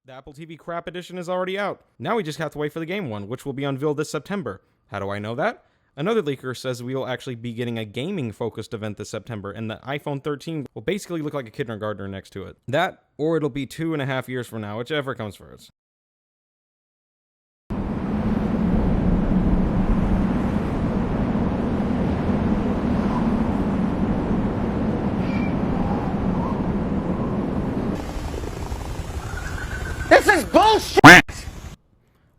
The Apple TV Crap Edition is already out. Now we just have to wait for the game one, which will be unveiled this September. How do I know that? Another leaker says we will actually be getting a gaming-focused event this September, and the iPhone 13 will basically look like a kindergartner next to it. That, or it'll be 2.5 years from now, whichever comes first. This is bullshit!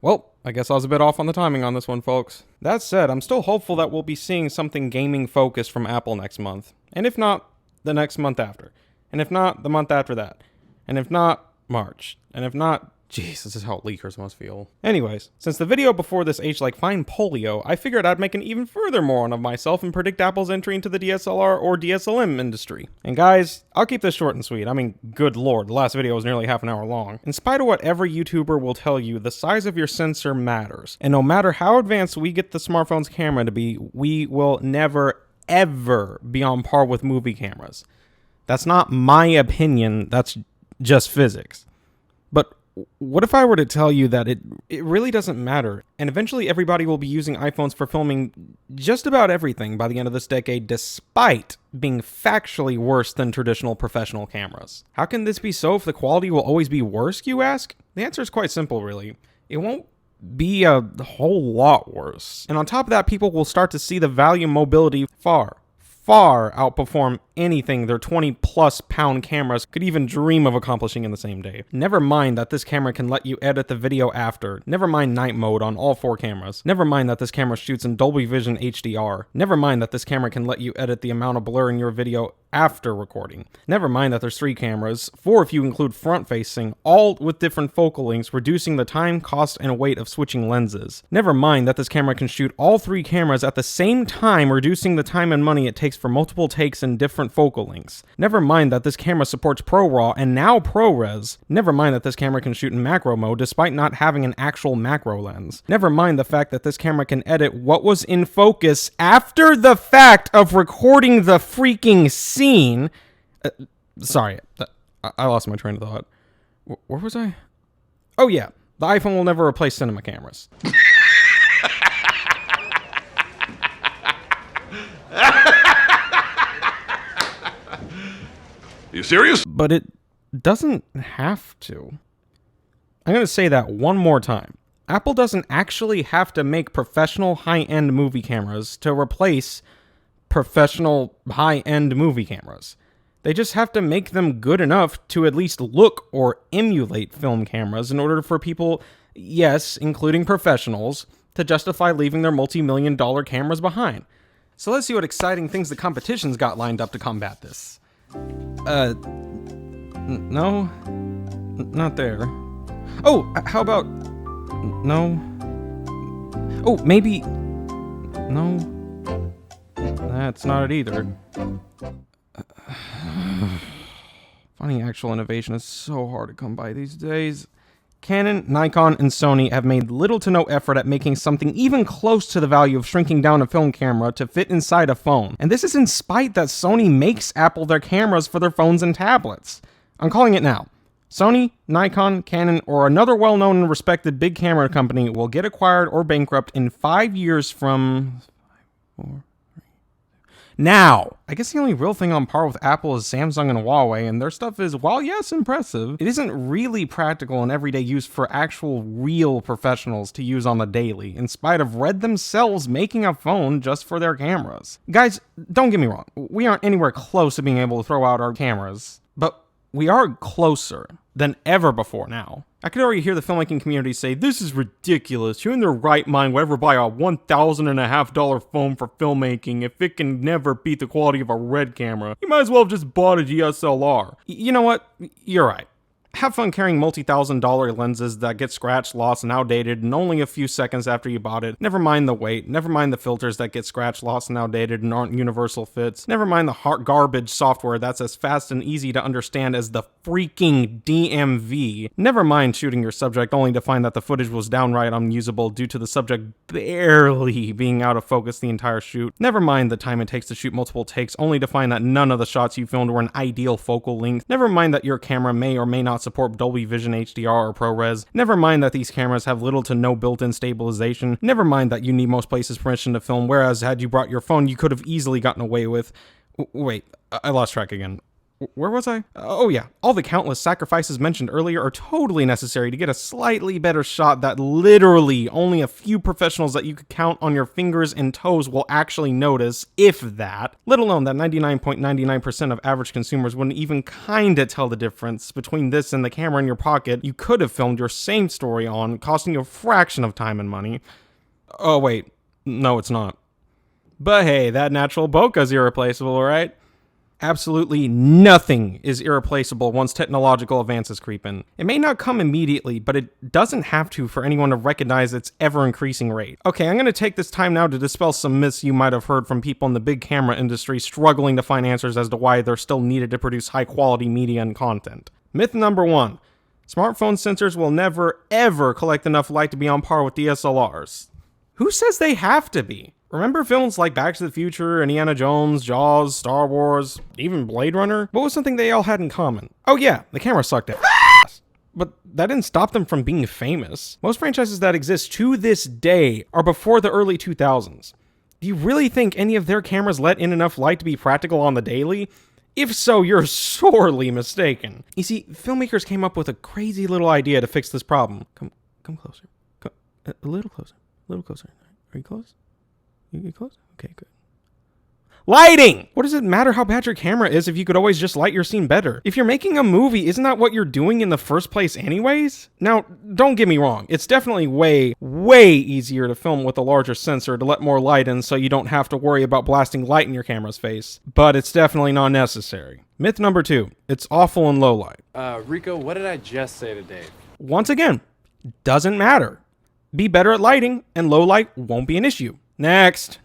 Well, I guess I was a bit off on the timing on this one, folks. That said, I'm still hopeful that we'll be seeing something gaming-focused from Apple next month. And if not, the next month after. And if not, the month after that. And if not, March. And if not, jeez, this is how leakers must feel. Anyways, since the video before this aged like fine polio, I figured I'd make an even further moron of myself and predict Apple's entry into the DSLR or DSLM industry. And guys, I'll keep this short and sweet. I mean, good lord, the last video was nearly half an hour long. In spite of what every YouTuber will tell you, the size of your sensor matters. And no matter how advanced we get the smartphone's camera to be, we will never, ever be on par with movie cameras. That's not my opinion, that's just physics. But what if I were to tell you that it really doesn't matter, and eventually everybody will be using iPhones for filming just about everything by the end of this decade, despite being factually worse than traditional professional cameras? How can this be so if the quality will always be worse, you ask? The answer is quite simple, really. It won't be a whole lot worse. And on top of that, people will start to see the value mobility far outperform anything their 20+ pound cameras could even dream of accomplishing in the same day. Never mind that this camera can let you edit the video after. Never mind night mode on all 4 cameras. Never mind that this camera shoots in Dolby Vision HDR. Never mind that this camera can let you edit the amount of blur in your video after recording. Never mind that there's 3 cameras, 4 if you include front facing, all with different focal lengths, reducing the time, cost, and weight of switching lenses. Never mind that this camera can shoot all 3 cameras at the same time, reducing the time and money it takes for multiple takes in different focal lengths. Never mind that this camera supports ProRAW and now ProRes. Never mind that this camera can shoot in macro mode despite not having an actual macro lens. Never mind the fact that this camera can edit what was in focus after the fact of recording the freaking scene. Sorry, I lost my train of thought. Where was I? Oh yeah, the iPhone will never replace cinema cameras. Are you serious? But it doesn't have to. I'm going to say that one more time. Apple doesn't actually have to make professional high-end movie cameras to replace professional high-end movie cameras. They just have to make them good enough to at least look or emulate film cameras in order for people, yes, including professionals, to justify leaving their multi-million-dollar cameras behind. So let's see what exciting things the competition's got lined up to combat this. No, not there. Oh, how about, no. Oh, maybe, no, that's not it either. Finding actual innovation is so hard to come by these days. Canon, Nikon, and Sony have made little to no effort at making something even close to the value of shrinking down a film camera to fit inside a phone. And this is in spite that Sony makes Apple their cameras for their phones and tablets. I'm calling it now. Sony, Nikon, Canon, or another well-known and respected big camera company will get acquired or bankrupt in 5 years from... 5, 4, 3. Now, I guess the only real thing on par with Apple is Samsung and Huawei, and their stuff is, while yes, impressive, it isn't really practical in everyday use for actual real professionals to use on the daily, in spite of Red themselves making a phone just for their cameras. Guys, don't get me wrong, we aren't anywhere close to being able to throw out our cameras, but we are closer than ever before now. I could already hear the filmmaking community say, "This is ridiculous. Who in their right mind would ever buy a $1,500 phone for filmmaking if it can never beat the quality of a Red camera? You might as well have just bought a DSLR." You know what? You're right. Have fun carrying multi-$1,000 lenses that get scratched, lost, and outdated in only a few seconds after you bought it. Never mind the weight. Never mind the filters that get scratched, lost, and outdated and aren't universal fits. Never mind the garbage software that's as fast and easy to understand as the freaking DMV. Never mind shooting your subject only to find that the footage was downright unusable due to the subject barely being out of focus the entire shoot. Never mind the time it takes to shoot multiple takes only to find that none of the shots you filmed were an ideal focal length. Never mind that your camera may or may not support support Dolby Vision HDR or ProRes. Never mind that these cameras have little to no built-in stabilization. Never mind that you need most places permission to film, whereas had you brought your phone, you could have easily gotten away with... Wait, I lost track again. Where was I? Oh yeah, all the countless sacrifices mentioned earlier are totally necessary to get a slightly better shot that literally only a few professionals that you could count on your fingers and toes will actually notice, if that. Let alone that 99.99% of average consumers wouldn't even kinda tell the difference between this and the camera in your pocket you could have filmed your same story on, costing you a fraction of time and money. Oh wait, no it's not. But hey, that natural bokeh's irreplaceable, right? Absolutely nothing is irreplaceable once technological advances creep in. It may not come immediately, but it doesn't have to for anyone to recognize its ever-increasing rate. Okay, I'm going to take this time now to dispel some myths you might have heard from people in the big camera industry struggling to find answers as to why they're still needed to produce high-quality media and content. Myth number 1. Smartphone sensors will never, ever collect enough light to be on par with DSLRs. Who says they have to be? Remember films like Back to the Future, Indiana Jones, Jaws, Star Wars, even Blade Runner? What was something they all had in common? Oh yeah, the camera sucked ass. But that didn't stop them from being famous. Most franchises that exist to this day are before the early 2000s. Do you really think any of their cameras let in enough light to be practical on the daily? If so, you're sorely mistaken. You see, filmmakers came up with a crazy little idea to fix this problem. Come closer. A little closer. A little closer. Are you close? You get close? Okay, good. Lighting! What does it matter how bad your camera is if you could always just light your scene better? If you're making a movie, isn't that what you're doing in the first place anyways? Now, don't get me wrong. It's definitely way easier to film with a larger sensor to let more light in so you don't have to worry about blasting light in your camera's face. But it's definitely not necessary. Myth number 2. It's awful in low light. Rico, what did I just say to Dave? Once again, doesn't matter. Be better at lighting, and low light won't be an issue. Next.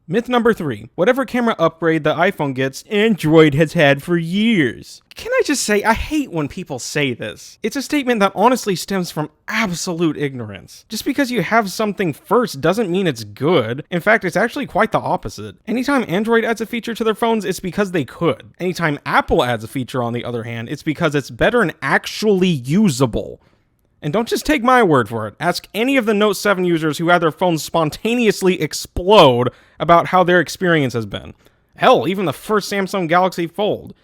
Myth number 3. Whatever camera upgrade the iPhone gets, Android has had for years. Can I just say, I hate when people say this. It's a statement that honestly stems from absolute ignorance. Just because you have something first doesn't mean it's good. In fact, it's actually quite the opposite. Anytime Android adds a feature to their phones, it's because they could. Anytime Apple adds a feature, on the other hand, it's because it's better and actually usable. And don't just take my word for it. Ask any of the Note 7 users who had their phones spontaneously explode about how their experience has been. Hell, even the first Samsung Galaxy Fold.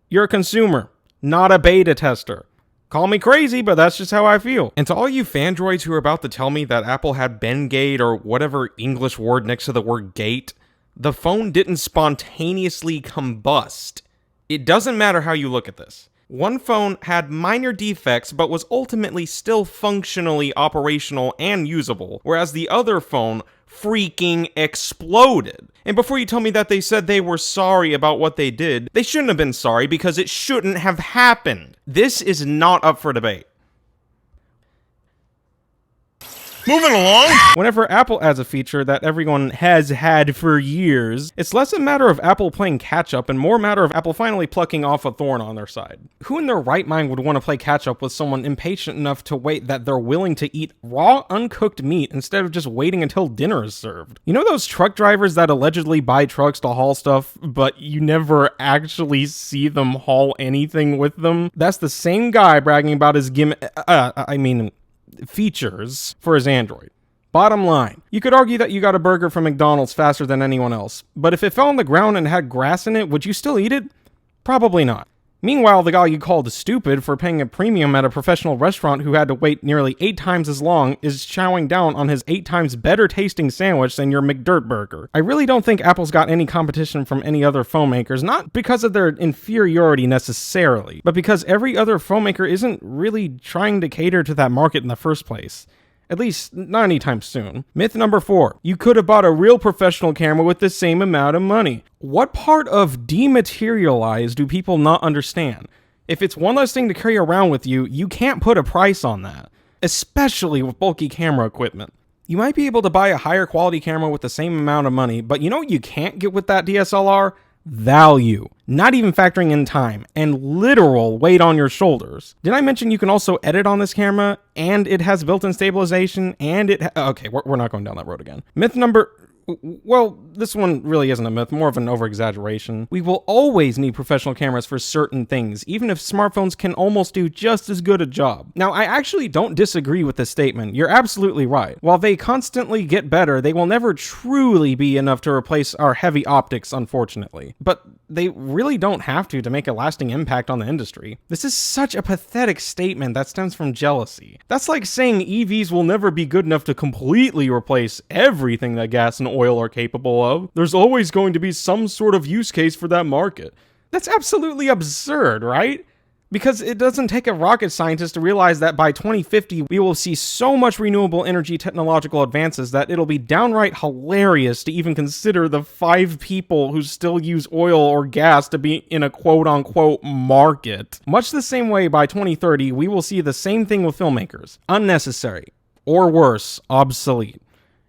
You're a consumer, not a beta tester. Call me crazy, but that's just how I feel. And to all you fandroids who are about to tell me that Apple had Bengate or whatever English word next to the word gate, the phone didn't spontaneously combust. It doesn't matter how you look at this. One phone had minor defects but was ultimately still functionally operational and usable, whereas the other phone freaking exploded. And before you tell me that they said they were sorry about what they did, they shouldn't have been sorry because it shouldn't have happened. This is not up for debate. Moving along. Whenever Apple adds a feature that everyone has had for years, it's less a matter of Apple playing catch-up and more a matter of Apple finally plucking off a thorn on their side. Who in their right mind would want to play catch-up with someone impatient enough to wait that they're willing to eat raw, uncooked meat instead of just waiting until dinner is served? You know those truck drivers that allegedly buy trucks to haul stuff, but you never actually see them haul anything with them? That's the same guy bragging about his features for his Android. Bottom line, you could argue that you got a burger from McDonald's faster than anyone else, but if it fell on the ground and had grass in it, would you still eat it? Probably not. Meanwhile, the guy you called stupid for paying a premium at a professional restaurant who had to wait nearly 8 times as long is chowing down on his 8 times better tasting sandwich than your McDirt burger. I really don't think Apple's got any competition from any other phone makers, not because of their inferiority necessarily, but because every other phone maker isn't really trying to cater to that market in the first place. At least, not anytime soon. Myth number 4. You could have bought a real professional camera with the same amount of money. What part of dematerialize do people not understand? If it's one less thing to carry around with you, you can't put a price on that. Especially with bulky camera equipment. You might be able to buy a higher quality camera with the same amount of money, but you know what you can't get with that DSLR? Value. Not even factoring in time, and literal weight on your shoulders. Did I mention you can also edit on this camera, and it has built-in stabilization, and okay, we're not going down that road again. Myth number... Well, this one really isn't a myth, more of an over-exaggeration. We will always need professional cameras for certain things, even if smartphones can almost do just as good a job. Now, I actually don't disagree with this statement. You're absolutely right. While they constantly get better, they will never truly be enough to replace our heavy optics, unfortunately. But they really don't have to make a lasting impact on the industry. This is such a pathetic statement that stems from jealousy. That's like saying EVs will never be good enough to completely replace everything that gas and oil are capable of. There's always going to be some sort of use case for that market. That's absolutely absurd, right? Because it doesn't take a rocket scientist to realize that by 2050, we will see so much renewable energy technological advances that it'll be downright hilarious to even consider the 5 people who still use oil or gas to be in a quote-unquote market. Much the same way, by 2030, we will see the same thing with filmmakers. Unnecessary. Or worse, obsolete.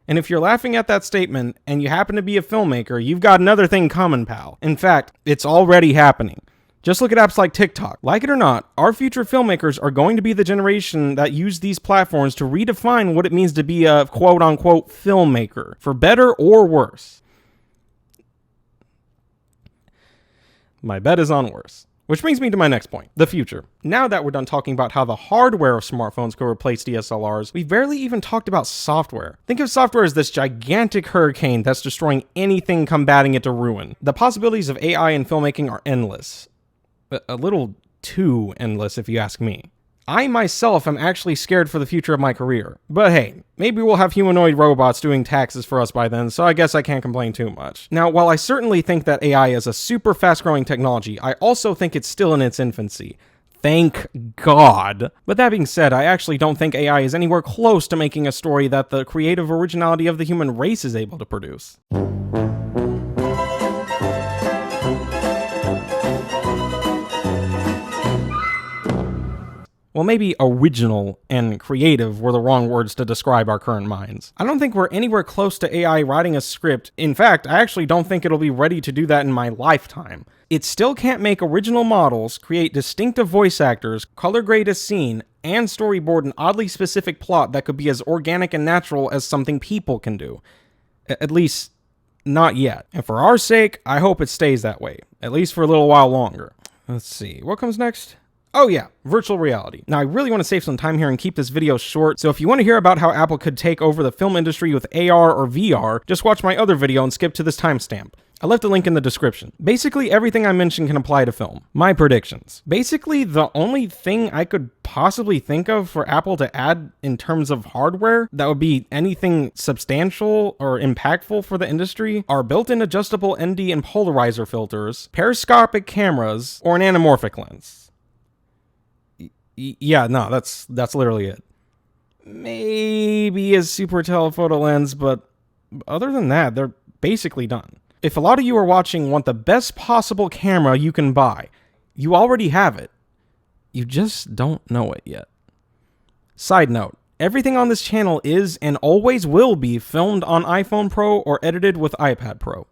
And if you're laughing at that statement, and you happen to be a filmmaker, you've got another thing coming, pal. In fact, it's already happening. Just look at apps like TikTok. Like it or not, our future filmmakers are going to be the generation that use these platforms to redefine what it means to be a quote-unquote filmmaker, for better or worse. My bet is on worse. Which brings me to my next point, the future. Now that we're done talking about how the hardware of smartphones could replace DSLRs, we barely even talked about software. Think of software as this gigantic hurricane that's destroying anything combating it to ruin. The possibilities of AI in filmmaking are endless. A little too endless, if you ask me. I myself am actually scared for the future of my career. But hey, maybe we'll have humanoid robots doing taxes for us by then, so I guess I can't complain too much. Now, while I certainly think that AI is a super fast-growing technology, I also think it's still in its infancy. Thank God. But that being said, I actually don't think AI is anywhere close to making a story that the creative originality of the human race is able to produce. Well, maybe original and creative were the wrong words to describe our current minds. I don't think we're anywhere close to AI writing a script. In fact, I actually don't think it'll be ready to do that in my lifetime. It still can't make original models, create distinctive voice actors, color grade a scene, and storyboard an oddly specific plot that could be as organic and natural as something people can do. At least, not yet. And for our sake, I hope it stays that way, at least for a little while longer. Let's see, what comes next? Oh yeah, virtual reality. Now I really want to save some time here and keep this video short, so if you want to hear about how Apple could take over the film industry with AR or VR, just watch my other video and skip to this timestamp. I left a link in the description. Basically, everything I mentioned can apply to film. My predictions. Basically, the only thing I could possibly think of for Apple to add in terms of hardware that would be anything substantial or impactful for the industry are built-in adjustable ND and polarizer filters, periscopic cameras, or an anamorphic lens. Yeah, no, that's literally it. Maybe a super telephoto lens, but other than that, they're basically done. If a lot of you are watching want the best possible camera you can buy, you already have it. You just don't know it yet. Side note, everything on this channel is and always will be filmed on iPhone Pro or edited with iPad Pro.